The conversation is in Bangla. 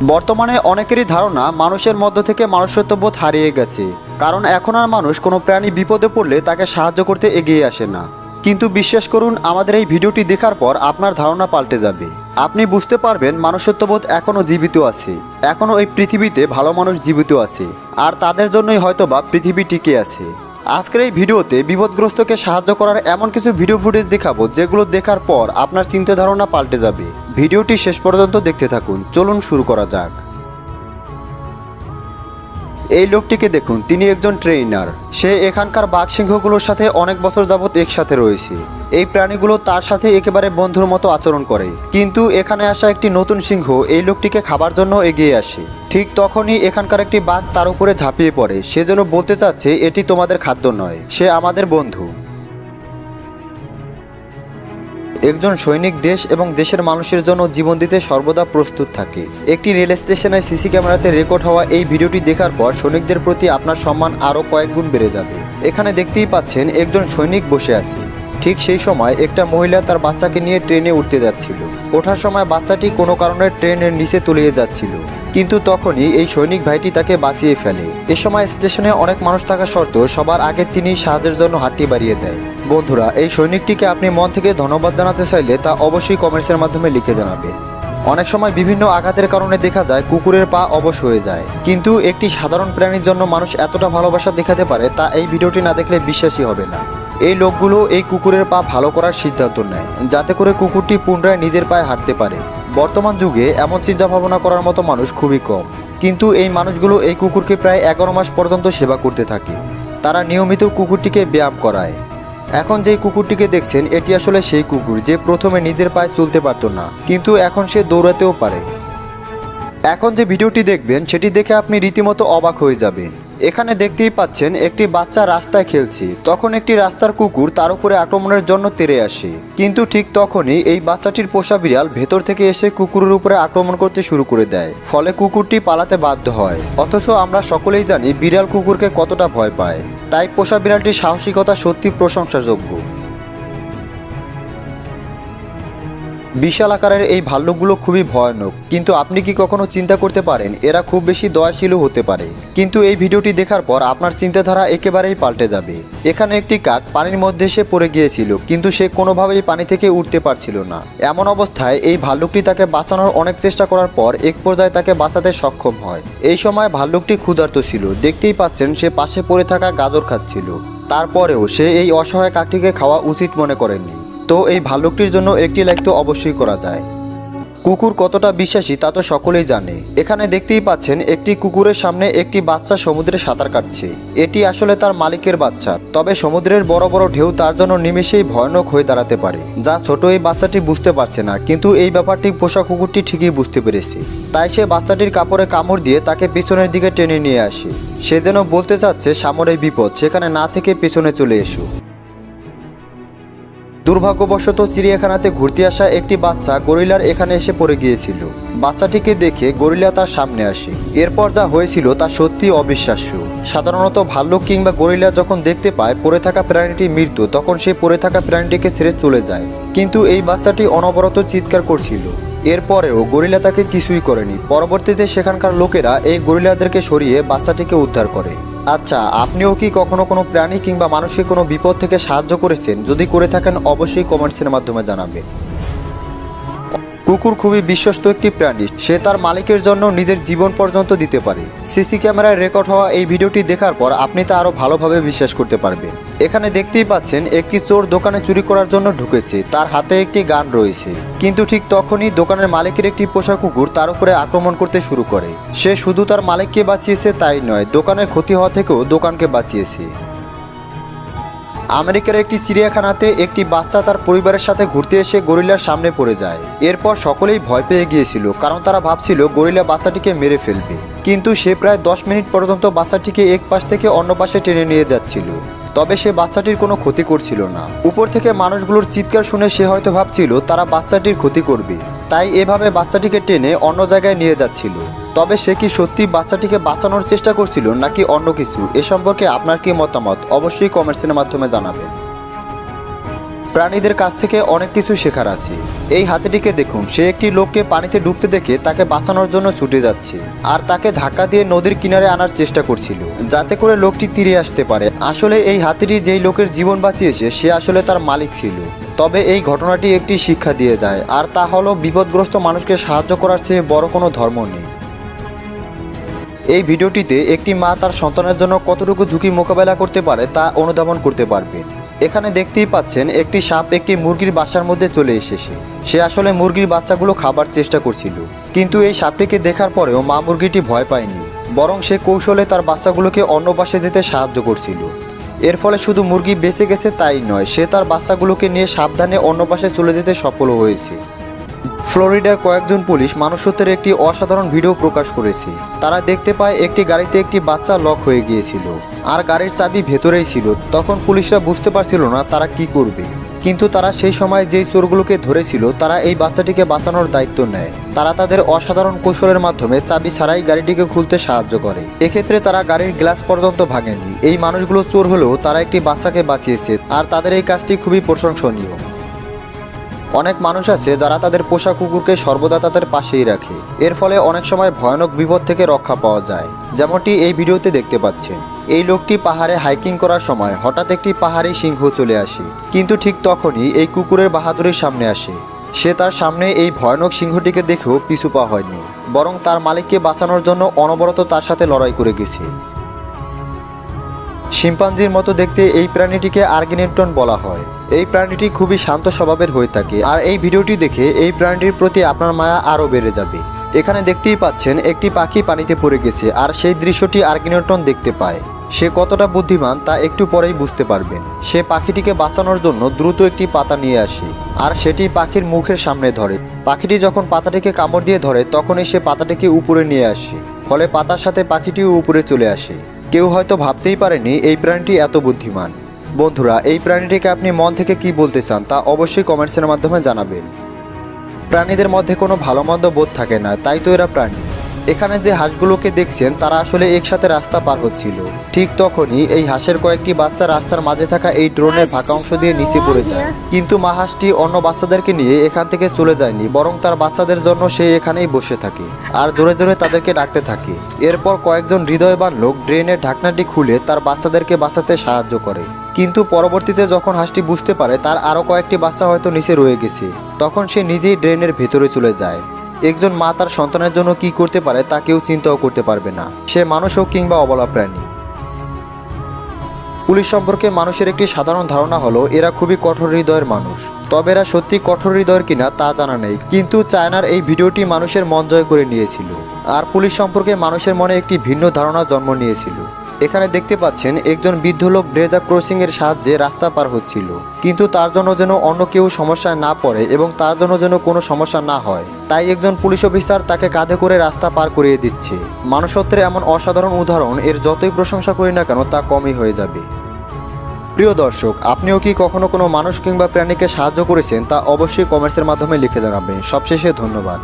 বর্তমানে অনেকেরই ধারণা মানুষের মধ্য থেকে মনুষ্যত্ববোধ হারিয়ে গেছে, কারণ এখন আর মানুষ কোনো প্রাণী বিপদে পড়লে তাকে সাহায্য করতে এগিয়ে আসে না। কিন্তু বিশ্বাস করুন, আমাদের এই ভিডিওটি দেখার পর আপনার ধারণা পাল্টে যাবে। আপনি বুঝতে পারবেন মনুষ্যত্ববোধ এখনও জীবিত আছে, এখনও এই পৃথিবীতে ভালো মানুষ জীবিত আছে, আর তাদের জন্যই হয়তোবা পৃথিবী টিকে আছে। আজকের এই ভিডিওতে বিপদগ্রস্তকে সাহায্য করার এমন কিছু ভিডিও ফুটেজ দেখাবো যেগুলো দেখার পর আপনার চিন্তা ধারণা পাল্টে যাবে। ভিডিওটি শেষ পর্যন্ত দেখতে থাকুন। চলুন শুরু করা যাক। এই লোকটিকে দেখুন, তিনি একজন ট্রেনার। সে এখানকার বাঘ সিংহগুলোর সাথে অনেক বছর যাবৎ একসাথে রয়েছে। এই প্রাণীগুলো তার সাথে একেবারে বন্ধুর মতো আচরণ করে। কিন্তু এখানে আসা একটি নতুন সিংহ এই লোকটিকে খাবার জন্য এগিয়ে আসে। ঠিক তখনই এখানকার একটি বাঘ তার উপরে ঝাঁপিয়ে পড়ে। সে যেন বলতে চাচ্ছে, এটি তোমাদের খাদ্য নয়, সে আমাদের বন্ধু। একজন সৈনিক দেশ এবং দেশের মানুষের জন্য জীবন দিতে সর্বদা প্রস্তুত থাকে। একটি রেল স্টেশনের সিসি ক্যামেরাতে রেকর্ড হওয়া এই ভিডিওটি দেখার পর সৈনিকদের প্রতি আপনার সম্মান আরও কয়েক গুণ বেড়ে যাবে। এখানে দেখতেই পাচ্ছেন একজন সৈনিক বসে আছে। ঠিক সেই সময় একটা মহিলা তার বাচ্চাকে নিয়ে ট্রেনে উঠতে যাচ্ছিল। ওঠার সময় বাচ্চাটি কোনো কারণে ট্রেনের নিচে তলিয়ে যাচ্ছিল, কিন্তু তখনই এই সৈনিক ভাইটি তাকে বাঁচিয়ে ফেলে। এ সময় স্টেশনে অনেক মানুষ থাকা সত্ত্বেও সবার আগে তিনি সাহায্যের জন্য হাতটি বাড়িয়ে দেয়। বন্ধুরা, এই সৈনিকটিকে আপনি মন থেকে ধন্যবাদ জানাতে চাইলে তা অবশ্যই কমেন্টসের মাধ্যমে লিখে জানাবেন। অনেক সময় বিভিন্ন আঘাতের কারণে দেখা যায় কুকুরের পা অবশ হয়ে যায়, কিন্তু একটি সাধারণ প্রাণীর জন্য মানুষ এতটা ভালোবাসা দেখাতে পারে তা এই ভিডিওটি না দেখলে বিশ্বাসই হবে না। এই লোকগুলো এই কুকুরের পা ভালো করার সিদ্ধান্ত নেয়, যাতে করে কুকুরটি পুনরায় নিজের পায়ে হাঁটতে পারে। বর্তমান যুগে এমন চিন্তা ভাবনা করার মতো মানুষ খুবই কম, কিন্তু এই মানুষগুলো এই কুকুরকে প্রায় 11 মাস পর্যন্ত সেবা করতে থাকে। তারা নিয়মিত কুকুরটিকে ব্যায়াম করায়। এখন যেই কুকুরটিকে দেখছেন, এটি আসলে সেই কুকুর যে প্রথমে নিজের পায়ে চলতে পারত না, কিন্তু এখন সে দৌড়াতেও পারে। এখন যে ভিডিওটি দেখবেন সেটি দেখে আপনি রীতিমতো অবাক হয়ে যাবেন। এখানে দেখতেই পাচ্ছেন একটি বাচ্চা রাস্তায় খেলছে, তখন একটি রাস্তার কুকুর তার উপরে আক্রমণের জন্য তেড়ে আসে। কিন্তু ঠিক তখনই এই বাচ্চাটির পোষা বিড়াল ভেতর থেকে এসে কুকুরের উপরে আক্রমণ করতে শুরু করে দেয়, ফলে কুকুরটি পালাতে বাধ্য হয়। অথচ আমরা সকলেই জানি বিড়াল কুকুরকে কতটা ভয় পায়, তাই পোষা বিড়ালটির সাহসিকতা সত্যি প্রশংসাযোগ্য। বিশাল আকারের এই ভাল্লুকগুলো খুবই ভয়ানক, কিন্তু আপনি কি কখনো চিন্তা করতে পারেন এরা খুব বেশি দয়াশীলও হতে পারে? কিন্তু এই ভিডিওটি দেখার পর আপনার চিন্তাধারা একেবারেই পাল্টে যাবে। এখানে একটি কাক পানির মধ্যে এসে পড়ে গিয়েছিল, কিন্তু সে কোনোভাবেই পানি থেকে উঠতে পারছিল না। এমন অবস্থায় এই ভাল্লুকটি তাকে বাঁচানোর অনেক চেষ্টা করার পর এক পর্যায়ে তাকে বাঁচাতে সক্ষম হয়। এই সময় ভাল্লুকটি ক্ষুধার্ত ছিল, দেখতেই পাচ্ছেন সে পাশে পড়ে থাকা গাজর খাচ্ছিল। তারপরেও সে এই অসহায় কাকটিকে খাওয়া উচিত মনে করেনি। তো এই ভাল্লুকটির জন্য একটি লাইক তো অবশ্যই করা যায়। কুকুর কতটা বিশ্বাসী তা তো সকলেই জানে। এখানে দেখতেই পাচ্ছেন একটি কুকুরের সামনে একটি বাচ্চা সমুদ্রে সাঁতার কাটছে। এটি আসলে তার মালিকের বাচ্চা, তবে সমুদ্রের বড় বড় ঢেউ তার জন্য নিমেষেই ভয়ানক হয়ে দাঁড়াতে পারে, যা ছোট এই বাচ্চাটি বুঝতে পারছে না। কিন্তু এই ব্যাপারটি পোষা কুকুরটি ঠিকই বুঝতে পেরেছে, তাই সে বাচ্চাটির কাপড়ে কামড় দিয়ে তাকে পেছনের দিকে টেনে নিয়ে আসে। সে যেন বলতে চাচ্ছে, সামনে বিপদ, সেখানে না থেকে পেছনে চলে এসো। দুর্ভাগ্যবশত চিড়িয়াখানাতে ঘুরতে আসা একটি বাচ্চা গরিলার এখানে এসে পড়ে গিয়েছিল। বাচ্চাটিকে দেখে গরিলা তার সামনে আসে। এরপর যা হয়েছিল তা সত্যি অবিশ্বাস্য। সাধারণত ভাল্লুক কিংবা গরিলা যখন দেখতে পায় পড়ে থাকা প্রাণীটি মৃত, তখন সে পড়ে থাকা প্রাণীটিকে ছেড়ে চলে যায়। কিন্তু এই বাচ্চাটি অনবরত চিৎকার করছিল। এরপরেও গরিলা তাকে কিছুই করেনি। পরবর্তীতে সেখানকার লোকেরা এই গরিলাদেরকে সরিয়ে বাচ্চাটিকে উদ্ধার করে। আচ্ছা, আপনিও কি কখনো কোনো প্রাণী কিংবা মানুষকে কোনো বিপদ থেকে সাহায্য করেছেন? যদি করে থাকেন অবশ্যই কমেন্টসের মাধ্যমে জানাবেন। কুকুর খুবই বিশ্বস্ত একটি প্রাণী। সে তার মালিকের জন্য নিজের জীবন পর্যন্ত দিতে পারে। সিসি ক্যামেরায় রেকর্ড হওয়া এই ভিডিওটি দেখার পর আপনি তা আরও ভালোভাবে বিশ্বাস করতে পারবেন। এখানে দেখতেই পাচ্ছেন একটি চোর দোকানে চুরি করার জন্য ঢুকেছে। তার হাতে একটি গান রয়েছে, কিন্তু ঠিক তখনই দোকানের মালিকের একটি পোষা কুকুর তার উপরে আক্রমণ করতে শুরু করে। সে শুধু তার মালিককে বাঁচিয়েছে তাই নয়, দোকানের ক্ষতি হওয়া থেকেও দোকানকে বাঁচিয়েছে। আমেরিকার একটি চিড়িয়াখানাতে একটি বাচ্চা তার পরিবারের সাথে ঘুরতে এসে গরিলার সামনে পড়ে যায়। এরপর সকলেই ভয় পেয়ে গিয়েছিল, কারণ তারা ভাবছিল গরিলা বাচ্চাটিকে মেরে ফেলবে। কিন্তু সে প্রায় 10 মিনিট পর্যন্ত বাচ্চাটিকে এক পাশ থেকে অন্য পাশে টেনে নিয়ে যাচ্ছিল, তবে সে বাচ্চাটির কোনো ক্ষতি করছিল না। উপর থেকে মানুষগুলোর চিৎকার শুনে সে হয়তো ভাবছিল তারা বাচ্চাটির ক্ষতি করবে, তাই এভাবে বাচ্চাটিকে টেনে অন্য জায়গায় নিয়ে যাচ্ছিল। তবে সে কি সত্যি বাচ্চাটিকে বাঁচানোর চেষ্টা করছিল নাকি অন্য কিছু? এ সম্পর্কে আপনার কি মতামত অবশ্যই কমেন্টসের মাধ্যমে জানাবেন। প্রাণীদের কাছ থেকে অনেক কিছু শেখার আছে। এই হাতিটিকে দেখুন, সে একটি লোককে পানিতে ডুবতে দেখে তাকে বাঁচানোর জন্য ছুটে যাচ্ছে আর তাকে ধাক্কা দিয়ে নদীর কিনারে আনার চেষ্টা করছিল যাতে করে লোকটি তীরে আসতে পারে। আসলে এই হাতিটি যেই লোকের জীবন বাঁচিয়েছে সে আসলে তার মালিক ছিল। তবে এই ঘটনাটি একটি শিক্ষা দিয়ে যায়, আর তা হলো বিপদগ্রস্ত মানুষকে সাহায্য করার চেয়ে বড় কোনো ধর্ম নেই। এই ভিডিওটিতে একটি মা তার সন্তানের জন্য কতটুকু ঝুঁকি মোকাবেলা করতে পারে তা অনুধাবন করতে পারবে। এখানে দেখতেই পাচ্ছেন একটি সাপ একটি মুরগির বাসার মধ্যে চলে এসেছে। সে আসলে মুরগির বাচ্চাগুলো খাবার চেষ্টা করছিল, কিন্তু এই সাপটিকে দেখার পরেও মা মুরগিটি ভয় পায়নি, বরং সে কৌশলে তার বাচ্চাগুলোকে অন্য পাশে যেতে সাহায্য করছিল। এর ফলে শুধু মুরগি বেঁচে গেছে তাই নয়, সে তার বাচ্চাগুলোকে নিয়ে সাবধানে অন্য পাশে চলে যেতে সফল হয়েছে। ফ্লোরিডার কয়েকজন পুলিশ মানুষ হত্যার একটি অসাধারণ ভিডিও প্রকাশ করেছে। তারা দেখতে পায় একটি গাড়িতে একটি বাচ্চা লক হয়ে গিয়েছিল আর গাড়ির চাবি ভেতরেই ছিল। তখন পুলিশরা বুঝতে পারছিল না তারা কি করবে, কিন্তু তারা সেই সময় যেই চোরগুলোকে ধরেছিল তারা এই বাচ্চাটিকে বাঁচানোর দায়িত্ব নেয়। তারা তাদের অসাধারণ কৌশলের মাধ্যমে চাবি ছাড়াই গাড়িটিকে খুলতে সাহায্য করে। এক্ষেত্রে তারা গাড়ির গ্লাস পর্যন্ত ভাঙেনি। এই মানুষগুলো চোর হলেও তারা একটি বাচ্চাকে বাঁচিয়েছে, আর তাদের এই কাজটি খুবই প্রশংসনীয়। অনেক মানুষ আছে যারা তাদের পোষা কুকুরকে সর্বদা তাদের পাশেই রাখে। এর ফলে অনেক সময় ভয়ানক বিপদ থেকে রক্ষা পাওয়া যায়, যেমনটি এই ভিডিওতে দেখতে পাচ্ছেন। এই লোকটি পাহাড়ে হাইকিং করার সময় হঠাৎ একটি পাহাড়ি সিংহ চলে আসে, কিন্তু ঠিক তখনই এই কুকুরের বাহাদুরির সামনে আসে। সে তার সামনে এই ভয়ানক সিংহটিকে দেখেও পিছু পা হয়নি, বরং তার মালিককে বাঁচানোর জন্য অনবরত তার সাথে লড়াই করে গেছে। শিম্পাঞ্জির মতো দেখতে এই প্রাণীটিকে আর্গিনেটন বলা হয়। এই প্রাণীটি খুবই শান্ত স্বভাবের হয়ে থাকে, আর এই ভিডিওটি দেখে এই প্রাণীটির প্রতি আপনার মায়া আরও বেড়ে যাবে। এখানে দেখতেই পাচ্ছেন একটি পাখি পানিতে পড়ে গেছে, আর সেই দৃশ্যটি আর্গিনেটন দেখতে পায়। সে কতটা বুদ্ধিমান তা একটু পরেই বুঝতে পারবেন। সে পাখিটিকে বাঁচানোর জন্য দ্রুত একটি পাতা নিয়ে আসে আর সেটি পাখির মুখের সামনে ধরে। পাখিটি যখন পাতাটিকে কামড় দিয়ে ধরে তখনই সে পাতাটিকে উপরে নিয়ে আসে, ফলে পাতার সাথে পাখিটিও উপরে চলে আসে। কেউ হয়তো ভাবতেই পারেনি এই প্রাণীটি এত বুদ্ধিমান। বন্ধুরা, এই প্রাণীটিকে আপনি মন থেকে কি বলতে চান তা অবশ্যই কমেন্টসের মাধ্যমে জানাবেন। প্রাণীদের মধ্যে কোনো ভালো মন্দ বোধ থাকে না, তাই তো এরা প্রাণী। এখানে যে হাঁসগুলোকে দেখছেন তারা আসলে একসাথে রাস্তা পার হচ্ছিল। ঠিক তখনই এই হাঁসের কয়েকটি বাচ্চা রাস্তার মাঝে থাকা এই ড্রোনের ফাঁকা অংশ দিয়ে নিচে পড়ে যায়, কিন্তু মা হাঁসটি অন্য বাচ্চাদেরকে নিয়ে এখান থেকে চলে যায়নি, বরং তার বাচ্চাদের জন্য সে এখানেই বসে থাকে আর জোরে জোরে তাদেরকে ডাকতে থাকে। এরপর কয়েকজন হৃদয়বান লোক ড্রেনের ঢাকনাটি খুলে তার বাচ্চাদেরকে বাঁচাতে সাহায্য করে, কিন্তু পরবর্তীতে যখন হাঁসটি বুঝতে পারে তার আরও কয়েকটি বাচ্চা হয়তো নিচে রয়ে গেছে, তখন সে নিজেই ড্রেনের ভেতরে চলে যায়। একজন মা তার সন্তানের জন্য কি করতে পারে তা কেউ চিন্তাও করতে পারবে না, সে মানুষ হোক কিংবা অবলা প্রাণী। পুলিশ সম্পর্কে মানুষের একটি সাধারণ ধারণা হলো এরা খুবই কঠোর হৃদয়ের মানুষ। তবে এরা সত্যি কঠোর হৃদয়ের কিনা তা জানা নেই, কিন্তু চায়নার এই ভিডিওটি মানুষের মন জয় করে নিয়েছিল, আর পুলিশ সম্পর্কে মানুষের মনে একটি ভিন্ন ধারণা জন্ম নিয়েছিল। এখানে দেখতে পাচ্ছেন একজন বৃদ্ধ লোক ব্রেজা ক্রসিং এর সাহায্যে রাস্তা পার হচ্ছিল, কিন্তু তার জন্য যেন অন্য কেউ সমস্যায় না পড়ে এবং তার জন্য যেন কোনো সমস্যা না হয়, তাই একজন পুলিশ অফিসার তাকে কাঁধে করে রাস্তা পার করিয়ে দিচ্ছে। মানুষত্বের এমন অসাধারণ উদাহরণ এর যতই প্রশংসা করি না কেন তা কমই হয়ে যাবে। প্রিয় দর্শক, আপনিও কি কখনো কোনো মানুষ কিংবা প্রাণীকে সাহায্য করেছেন তা অবশ্যই কমেন্টসের মাধ্যমে লিখে জানাবেন। সবশেষে ধন্যবাদ।